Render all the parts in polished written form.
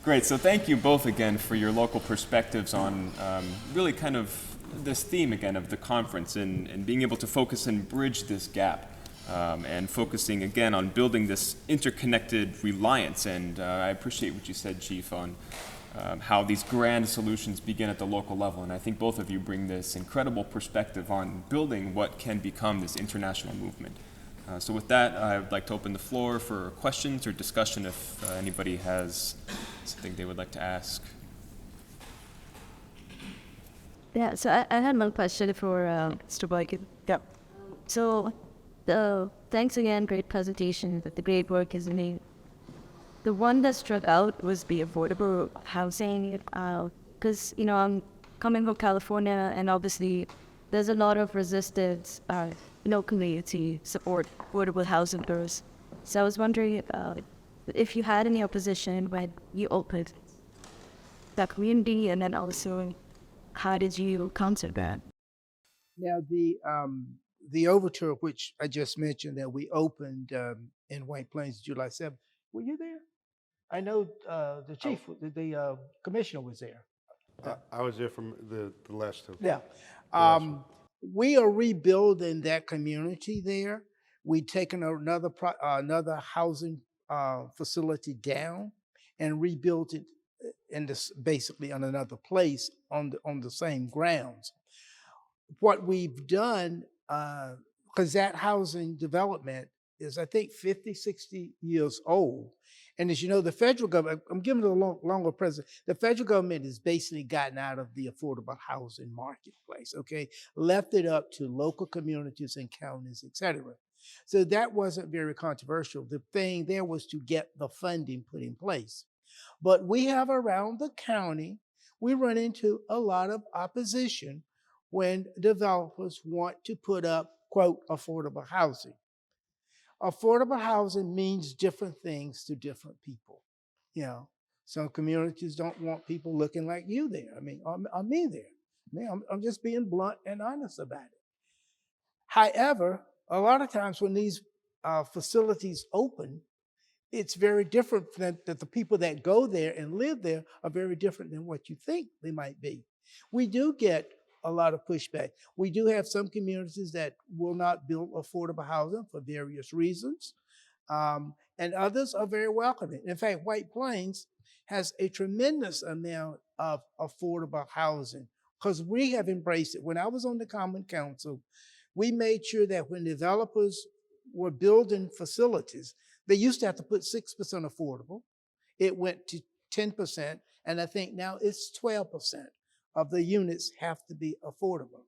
Great. So thank you both again for your local perspectives on really kind of this theme again of the conference and being able to focus and bridge this gap and focusing again on building this interconnected reliance. And I appreciate what you said, Chief, on how these grand solutions begin at the local level. And I think both of you bring this incredible perspective on building what can become this international movement. So with that, I would like to open the floor for questions or discussion if anybody has something they would like to ask. Yeah, so I had one question for Mr. Boykin. Yeah. So, thanks again, great presentation, the great work is made. The one that struck out was the affordable housing, because, I'm coming from California, and obviously there's a lot of resistance locally to support affordable housing growth. So I was wondering if you had any opposition when you opened that community, and then also how did you counter that? Now the overture, which I just mentioned, that we opened in White Plains July 7th. Were you there? I know the chief, the commissioner was there. I was there from the last two. Yeah. We are rebuilding that community there. We've taken another housing facility down and rebuilt it in this basically on another place on the same grounds. What we've done, because that housing development is, I think, 50, 60 years old. And as you know, the federal government, I'm giving it a longer present, the federal government has basically gotten out of the affordable housing marketplace, okay? Left it up to local communities and counties, et cetera. So that wasn't very controversial. The thing there was to get the funding put in place. But we have around the county, we run into a lot of opposition when developers want to put up, quote, affordable housing. Affordable housing means different things to different people. Some communities don't want people looking like you there. Or me there. I'm just being blunt and honest about it. However, a lot of times when these facilities open, it's very different that the people that go there and live there are very different than what you think they might be. We do get a lot of pushback. We do have some communities that will not build affordable housing for various reasons, and others are very welcoming. In fact, White Plains has a tremendous amount of affordable housing because we have embraced it. When I was on the Common Council, we made sure that when developers were building facilities, they used to have to put 6% affordable. It went to 10%, and I think now it's 12% of the units have to be affordable.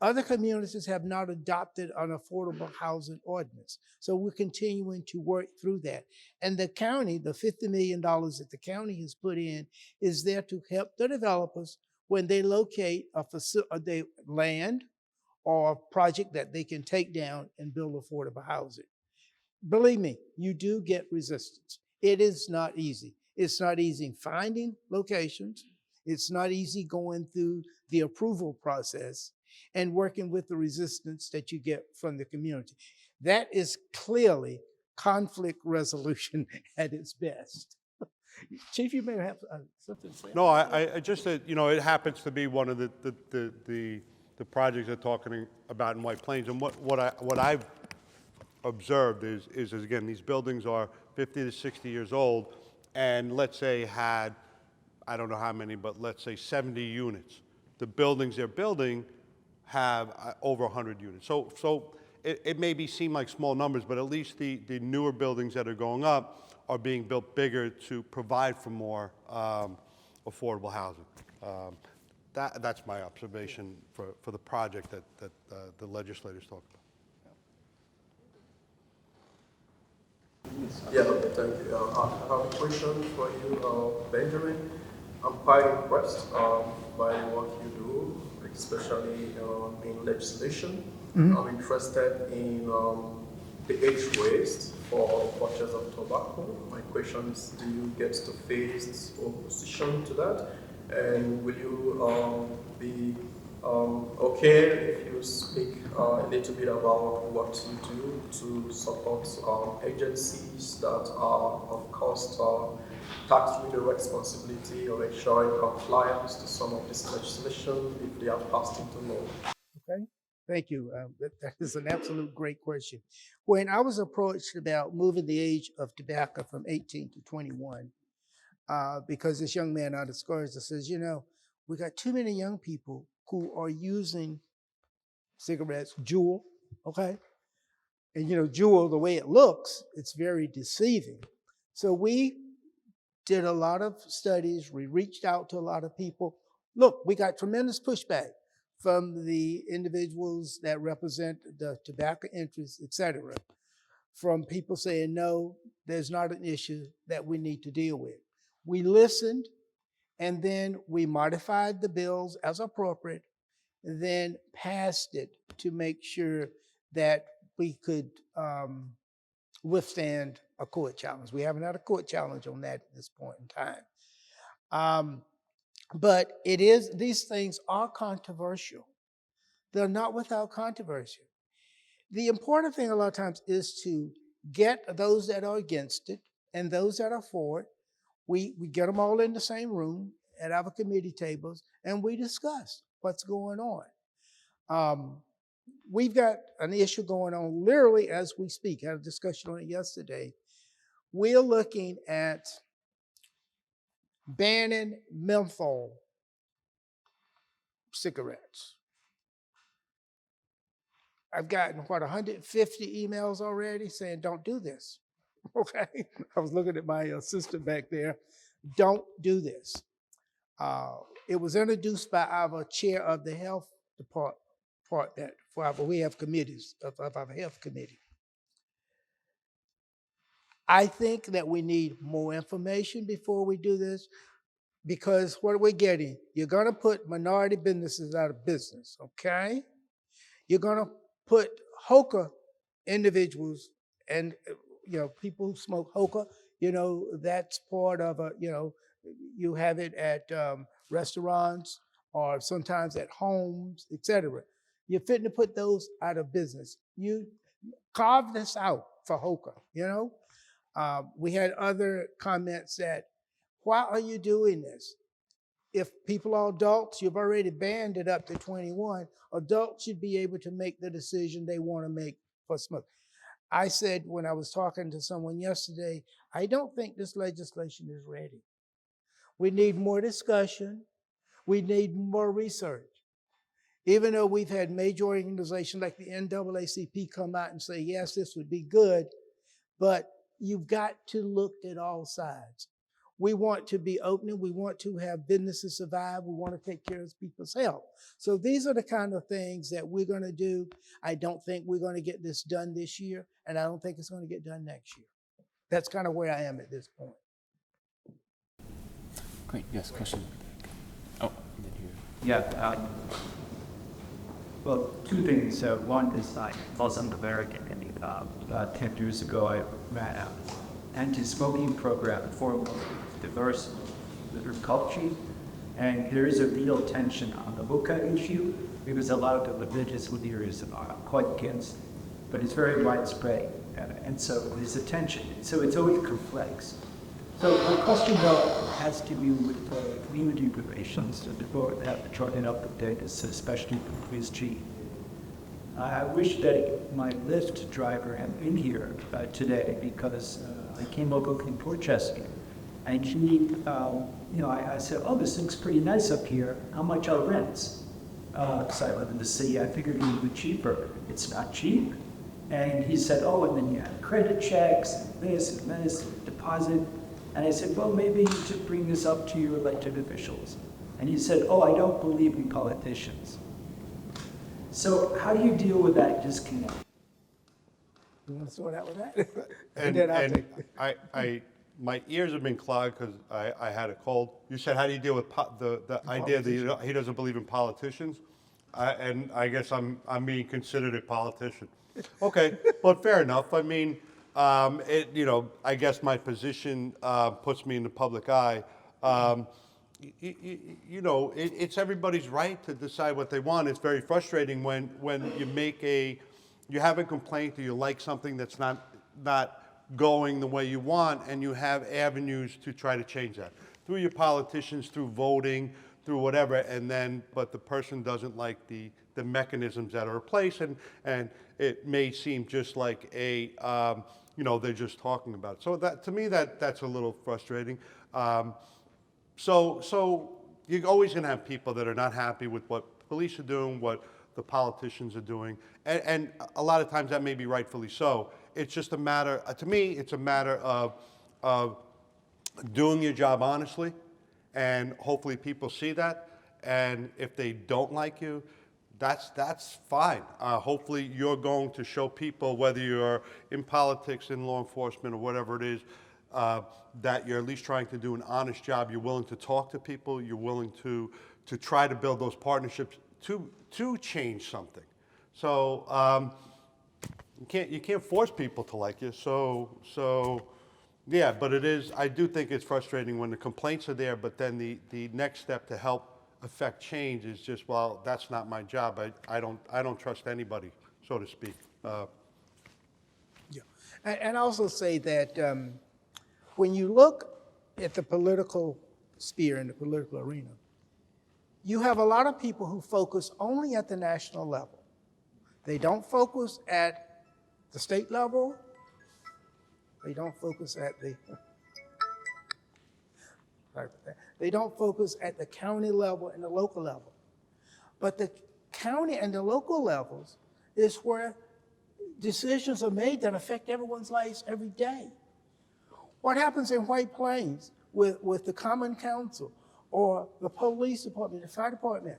Other communities have not adopted an affordable housing ordinance. So we're continuing to work through that. And the county, the $50 million that the county has put in is there to help the developers when they locate a land or a project that they can take down and build affordable housing. Believe me, you do get resistance. It is not easy. It's not easy finding locations. It's not easy going through the approval process and working with the resistance that you get from the community. That is clearly conflict resolution at its best. Chief, you may have something to say. No, I just said, it happens to be one of the projects they're talking about in White Plains. And what I've observed is again, these buildings are 50 to 60 years old, and let's say had, I don't know how many, but let's say 70 units. The buildings they're building have over 100 units. So it may seem like small numbers, but at least the newer buildings that are going up are being built bigger to provide for more affordable housing. That's my observation for the project that the legislators talked about. Yeah, thank you. I have a question for you, Benjamin. I'm quite impressed by what you do, especially in legislation. Mm-hmm. I'm interested in the age waste for purchase of tobacco. My question is, do you get to face opposition to that? And will you be okay if you speak a little bit about what you do to support agencies that are, of course, tasked with the responsibility of ensuring compliance to some of this legislation if they are passed into law? Okay, thank you. That is an absolute great question. When I was approached about moving the age of tobacco from 18 to 21, because this young man out of Scarsdale says, we got too many young people who are using cigarettes, Juul, okay? And Juul, the way it looks, it's very deceiving. So we did a lot of studies. We reached out to a lot of people. Look, we got tremendous pushback from the individuals that represent the tobacco interests, et cetera, from people saying, no, there's not an issue that we need to deal with. We listened, and then we modified the bills as appropriate, then passed it to make sure that we could withstand a court challenge. We haven't had a court challenge on that at this point in time. But these things are controversial. They're not without controversy. The important thing a lot of times is to get those that are against it and those that are for it. We get them all in the same room at our committee tables, and we discuss what's going on. We've got an issue going on literally as we speak. I had a discussion on it yesterday. We're looking at banning menthol cigarettes. I've gotten, 150 emails already saying, don't do this. Okay? I was looking at my assistant back there. Don't do this. It was introduced by our chair of the health department. We have committees of our health committee. I think that we need more information before we do this, because what are we getting? You're going to put minority businesses out of business, okay? You're going to put hookah individuals and people who smoke hookah. That's part of you have it at restaurants or sometimes at homes, etc. You're fitting to put those out of business. You carve this out for hookah. We had other comments that, why are you doing this? If people are adults, you've already banned it up to 21. Adults should be able to make the decision they want to make for smoke. I said when I was talking to someone yesterday, I don't think this legislation is ready. We need more discussion. We need more research. Even though we've had major organizations like the NAACP come out and say, yes, this would be good, but you've got to look at all sides. We want to be open. We want to have businesses survive. We want to take care of people's health. So these are the kind of things that we're going to do. I don't think we're going to get this done this year, and I don't think it's going to get done next year. That's kind of where I am at this point. Great. Yes, question. Oh, and then here. Yeah. Well, two things. One is I wasn't American. 10 years ago, I ran an anti-smoking program for diverse culture, and there is a real tension on the hookah issue because a lot of the religious leaders are quite against, but it's very widespread, and so there's a tension. So it's always complex. So my question, though, has to do with community relations, the board that charting up the data, especially for Quiz G. I wish that my Lyft driver had been here today because I came over from Portchester, and she, I said, oh, this looks pretty nice up here. How much are rents? Because I live in the city, I figured it would be cheaper. It's not cheap. And he said, oh, and then you have credit checks, and this, deposit. And I said, well, maybe you should bring this up to your elected officials. And he said, oh, I don't believe in politicians. So how do you deal with that disconnect? You want to sort out with that? And then I'll take my ears have been clogged because I had a cold. You said, how do you deal with the idea that he doesn't believe in politicians? And I guess I'm being considered a politician. Okay, well, fair enough. I mean, I guess my position puts me in the public eye. It's everybody's right to decide what they want. It's very frustrating when you have a complaint or you like something that's not going the way you want, and you have avenues to try to change that. Through your politicians, through voting, through whatever, and then, but the person doesn't like the mechanisms that are in place, and it may seem just like a, they're just talking about it. So that, to me, that's a little frustrating. So you're always gonna have people that are not happy with what police are doing, what the politicians are doing, and a lot of times that may be rightfully so. It's just a matter, to me, it's a matter of doing your job honestly, and hopefully people see that, and if they don't like you, that's fine. Hopefully you're going to show people, whether you're in politics, in law enforcement, or whatever it is, that you're at least trying to do an honest job. You're willing to talk to people. You're willing to try to build those partnerships to change something. So you can't force people to like you. So yeah, but it is. I do think it's frustrating when the complaints are there, but then the next step to help affect change is just, well, that's not my job. I don't trust anybody, so to speak. Yeah, and also say that when you look at the political sphere and the political arena, you have a lot of people who focus only at the national level. They don't focus at the state level. They don't focus at the they don't focus at the county level and the local level. But the county and the local levels is where decisions are made that affect everyone's lives every day. What happens in White Plains with the Common Council or the police department, the fire department,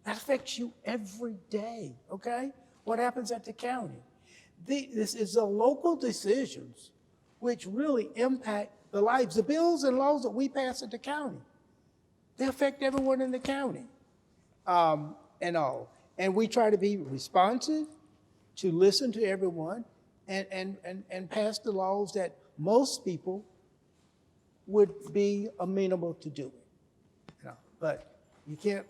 that affects you every day, okay? What happens at the county? This is the local decisions which really impact the lives. The bills and laws that we pass at the county, they affect everyone in the county and all. And we try to be responsive, to listen to everyone, and pass the laws that most people would be amenable to doing. But you can't,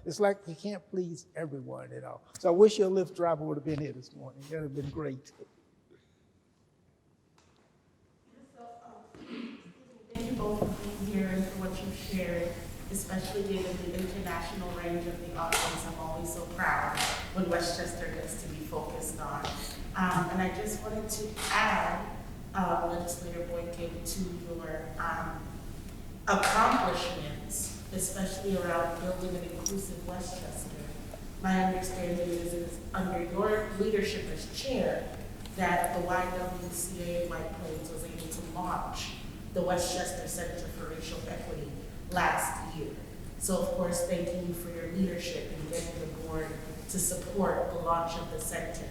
it's like you can't please everyone at all. So I wish your Lyft driver would have been here this morning. That would have been great. Thank you both for being here and for what you've shared, especially given the international range of the audience. I'm always so proud when Westchester gets to be focused on. And I just wanted to add, Legislator Boykin, to your accomplishments, especially around building an inclusive Westchester. My understanding is under your leadership as chair that the YWCA White Plains was able to launch the Westchester Center for Racial Equity last year. So of course, thanking you for your leadership in getting the board to support the launch of the center.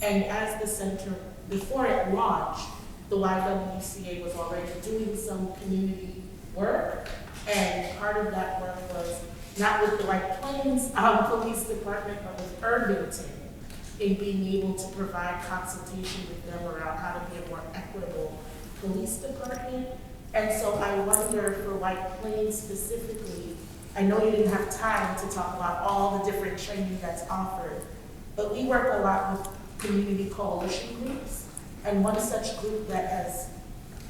And as the center, before it launched, the YWCA was already doing some community work, and part of that work was not with the White Plains Police Department, but with Irvington, in being able to provide consultation with them around how to be a more equitable police department. And so I wonder for White Plains specifically, I know you didn't have time to talk about all the different training that's offered, but we work a lot with community coalition groups. And one such group that has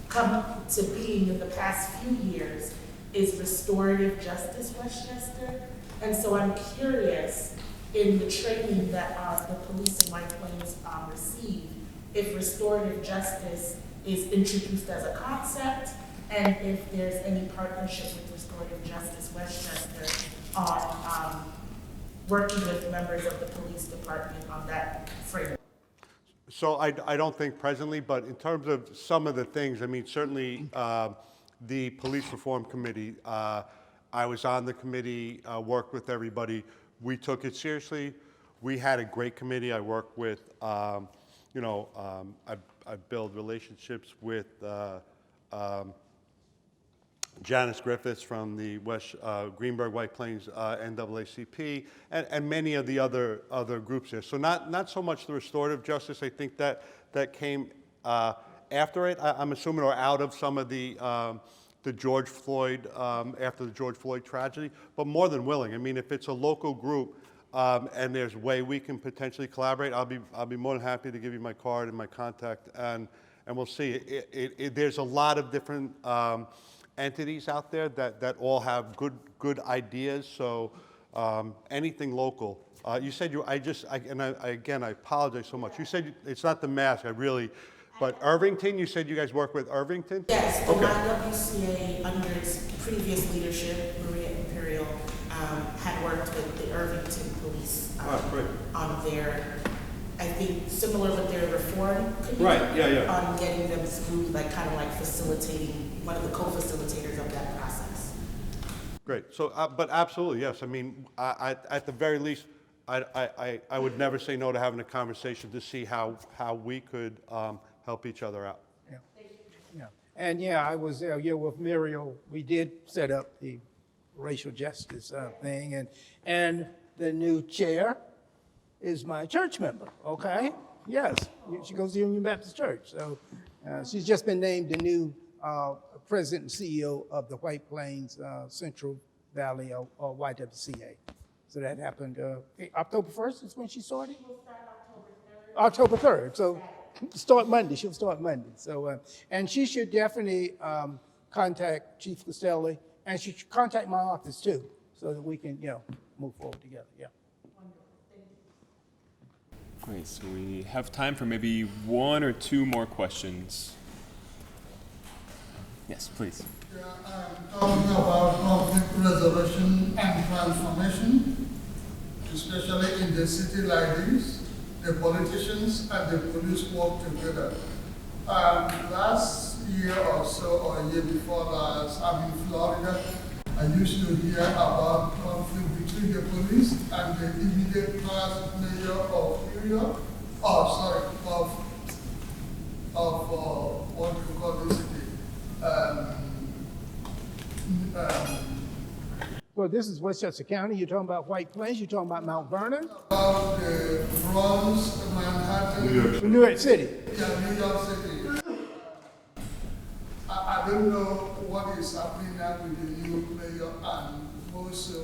come to being in the past few years is Restorative Justice Westchester. And so I'm curious, in the training that the police in White Plains receive, if restorative justice is introduced as a concept, and if there's any partnership with Restorative Justice Westchester on working with members of the police department on that framework. So I don't think presently, but in terms of some of the things, I mean, certainly the Police Reform Committee, I was on the committee, worked with everybody. We took it seriously. We had a great committee. I worked with, I build relationships with Janice Griffiths from the Greenberg White Plains NAACP, and many of the other groups there. So not so much the restorative justice. I think that came after it. I'm assuming, or out of some of the George Floyd after the George Floyd tragedy. But more than willing. I mean, if it's a local group and there's a way we can potentially collaborate, I'll be more than happy to give you my card and my contact, and and we'll see. There's a lot of different entities out there that all have good ideas. So anything local. You said I apologize so much. You said it's not the mask. But Irvington. You said you guys work with Irvington. Yes, the YWCA under its previous leadership, Maria Imperial, had worked with the Irvington Police on their, I think, similar with their reform committee. Right, yeah. On getting them smooth, like kind of like facilitating, one of the co-facilitators of that process. Great. So, but absolutely, yes. I mean, at the very least, I would never say no to having a conversation to see how we could help each other out. Yeah. And yeah, I was there with Muriel. We did set up the racial justice thing, and the new chair is my church member. Okay. Yes, she goes to Union Baptist Church. So she's just been named the new president and CEO of the White Plains Central Valley or YWCA. So that happened October 1st is when she started? We'll start October 3rd. October 3rd. So start Monday. She'll start Monday. So and she should definitely contact Chief Castelli, and she should contact my office too, so that we can move forward together. Yeah. Great. So we have time for maybe one or two more questions. Yes, please. Yeah, I'm talking about conflict resolution and transformation, especially in the city like this. The politicians and the police work together. Last year or so, or a year before last, I'm in Florida. I used to hear about conflict between the police and the immediate past mayor of New York. What do you call this city? Well, this is Westchester County. You're talking about White Plains. You're talking about Mount Vernon. About the Bronx, Manhattan. New York City. Yeah, New York City. I don't know what is happening now with the new mayor, and also,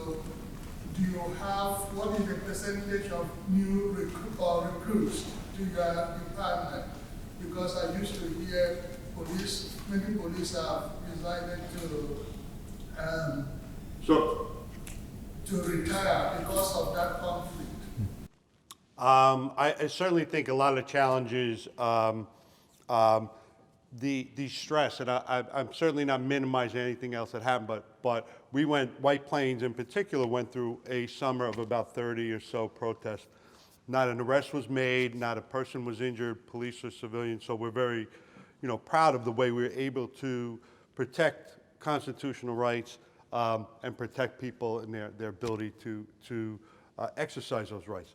do you have, what is the percentage of new recruits to your department? Because I used to hear many police have decided to retire because of that conflict. I certainly think a lot of the challenges, the stress, and I'm certainly not minimizing anything else that happened, but White Plains in particular went through a summer of about 30 or so protests. Not an arrest was made, not a person was injured, police or civilians, so we're very, proud of the way we were able to protect constitutional rights and protect people and their ability to exercise those rights.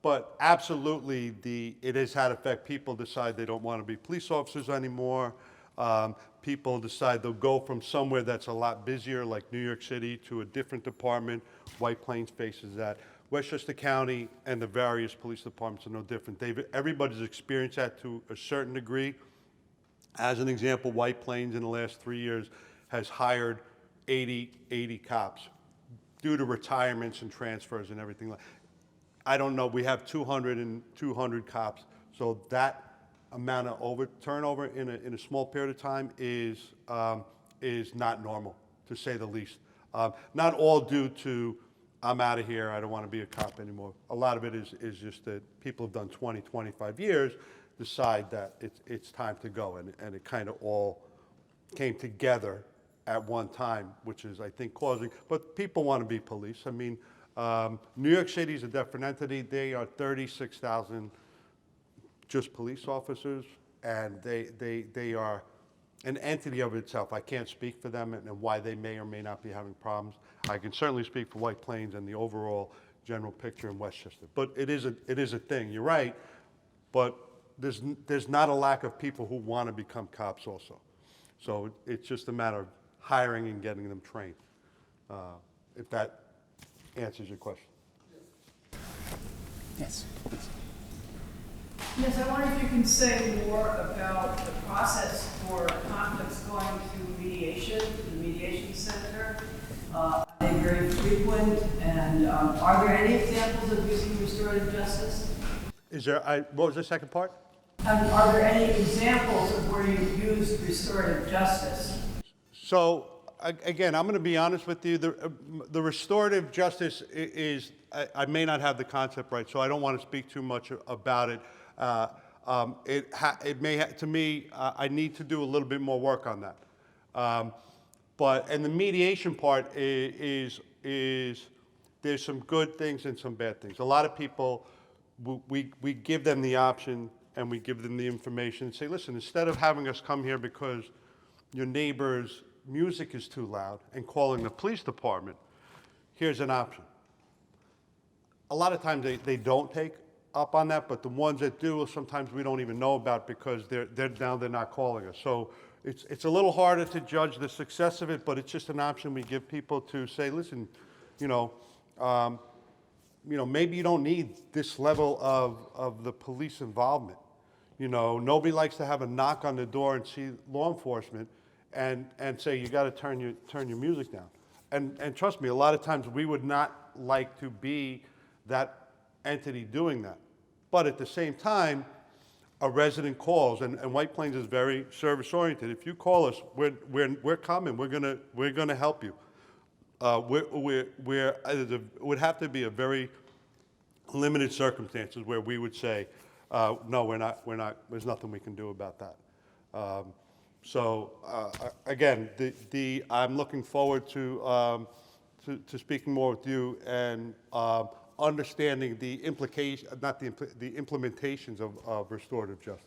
But absolutely, it has had effect. People decide they don't want to be police officers anymore. People decide they'll go from somewhere that's a lot busier, like New York City, to a different department. White Plains faces that. Westchester County and the various police departments are no different. Everybody's experienced that to a certain degree. As an example, White Plains in the last 3 years has hired 80 cops due to retirements and transfers and everything. I don't know, we have 200 cops, so that amount of turnover in a small period of time is not normal, to say the least. Not all due to, I'm out of here, I don't want to be a cop anymore. A lot of it is just that people have done 20, 25 years, decide that it's time to go, and it kind of all came together at one time, which is, I think, causing, but people want to be police. I mean, New York City is a different entity. They are 36,000 just police officers, and they are an entity of itself. I can't speak for them and why they may or may not be having problems. I can certainly speak for White Plains and the overall general picture in Westchester. But it is a thing. You're right, but there's not a lack of people who want to become cops also. So it's just a matter of hiring and getting them trained. If that answers your question. Yes, please. Yes, I wonder if you can say more about the process for conflicts going to mediation, the mediation center. Are they very frequent, and are there any examples of using restorative justice? What was the second part? Are there any examples of where you've used restorative justice? So again, I'm going to be honest with you. The restorative justice is I may not have the concept right, so I don't want to speak too much about it. To me, I need to do a little bit more work on that. And the mediation part is there's some good things and some bad things. A lot of people, we give them the option and we give them the information and say, listen, instead of having us come here because your neighbor's music is too loud and calling the police department, here's an option. A lot of times they don't take up on that, but the ones that do, sometimes we don't even know about because they're not calling us. So it's a little harder to judge the success of it, but it's just an option we give people to say, listen, maybe you don't need this level of the police involvement. Nobody likes to have a knock on the door and see law enforcement and say, you got to turn your music down. And trust me, a lot of times we would not like to be that entity doing that. But at the same time, a resident calls, and White Plains is very service-oriented. If you call us, we're coming. We're gonna help you. It would have to be a very limited circumstances where we would say, no, we're not. There's nothing we can do about that. Again, I'm looking forward to speaking more with you and understanding the implication, not the implementations of restorative justice.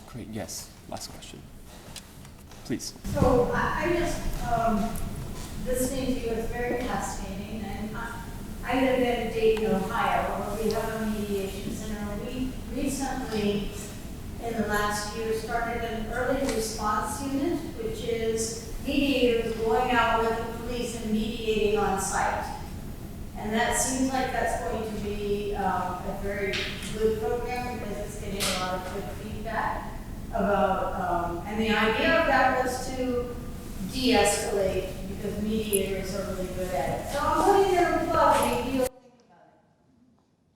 Great, yes, last question. Please. So I just, listening to you is very fascinating, and I live in Dayton, Ohio, where we have a mediation center. We recently, in the last year, started an early response unit, which is mediators going out with the police and mediating on site. And that seems like that's going to be a very good program because it's getting a lot of good feedback about, and the idea of that was to de-escalate because mediators are really good at it. So I'm putting their plug and you think about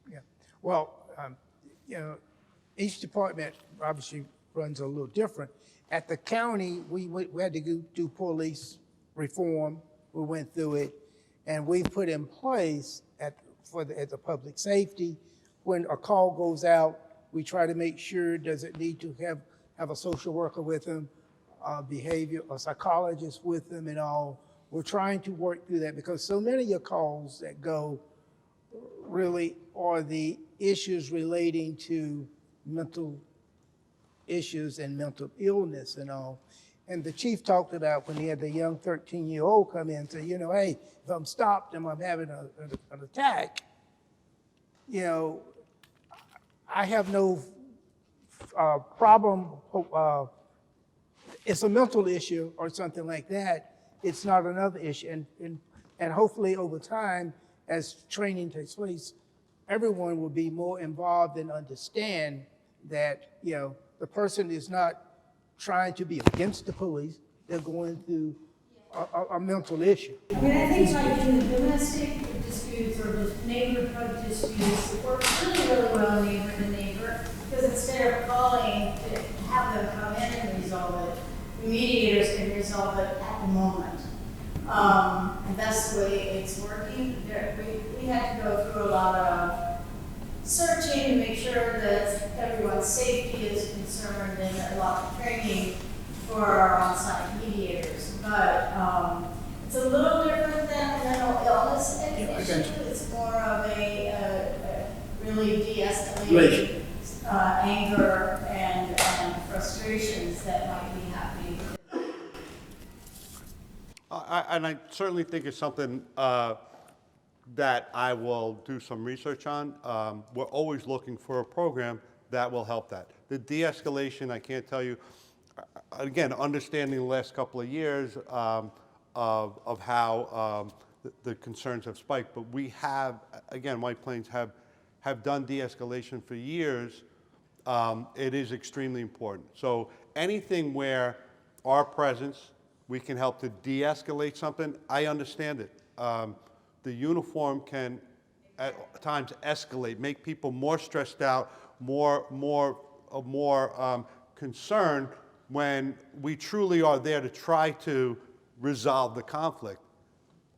it. Yeah. Well, each department obviously runs a little different. At the county, we had to do police reform. We went through it, and we put in place at the public safety. When a call goes out, we try to make sure, does it need to have a social worker with them, a psychologist with them and all. We're trying to work through that because so many of your calls that go really are the issues relating to mental issues and mental illness and all. And the chief talked about when he had the young 13-year-old come in and say, hey, if I'm stopped and I'm having an attack, I have no problem. It's a mental issue or something like that. It's not another issue. And hopefully over time, as training takes place, everyone will be more involved and understand that, the person is not trying to be against the police. They're going through a mental issue. I mean, I think like in the domestic disputes or just neighborhood disputes, it works really, really well neighbor to neighbor because instead of calling to have them come in and resolve it, the mediators can resolve it at the moment. And that's the way it's working. We had to go through a lot of searching to make sure that everyone's safety is concerned and a lot of training for our on-site mediators. But it's a little different than a mental illness issue. It's more of a really de-escalating anger and frustrations that might be happening. And I certainly think it's something that I will do some research on. We're always looking for a program that will help that. The de-escalation, I can't tell you, again, understanding the last couple of years of how the concerns have spiked, but we have, again, White Plains have done de-escalation for years. It is extremely important. So anything where our presence, we can help to de-escalate something, I understand it. The uniform can at times escalate, make people more stressed out, more concerned, when we truly are there to try to resolve the conflict.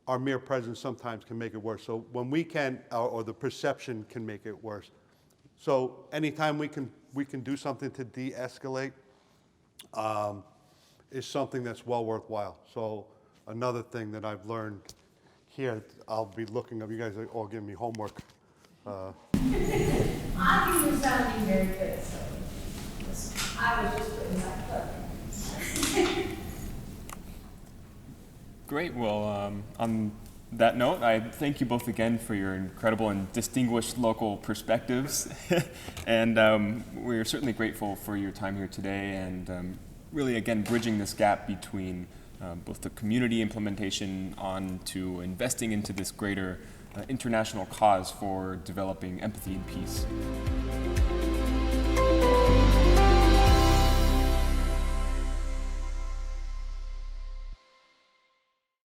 Our mere presence sometimes can make it worse. So when we can, or the perception can make it worse. So anytime we can do something to de-escalate, is something that's well worthwhile. So another thing that I've learned here, I'll be looking up. You guys are all giving me homework. I think you're sounding very good, so I was just putting that up. Great. Well, on that note, I thank you both again for your incredible and distinguished local perspectives. And we're certainly grateful for your time here today and really, again, bridging this gap between both the community implementation on to investing into this greater international cause for developing empathy and peace.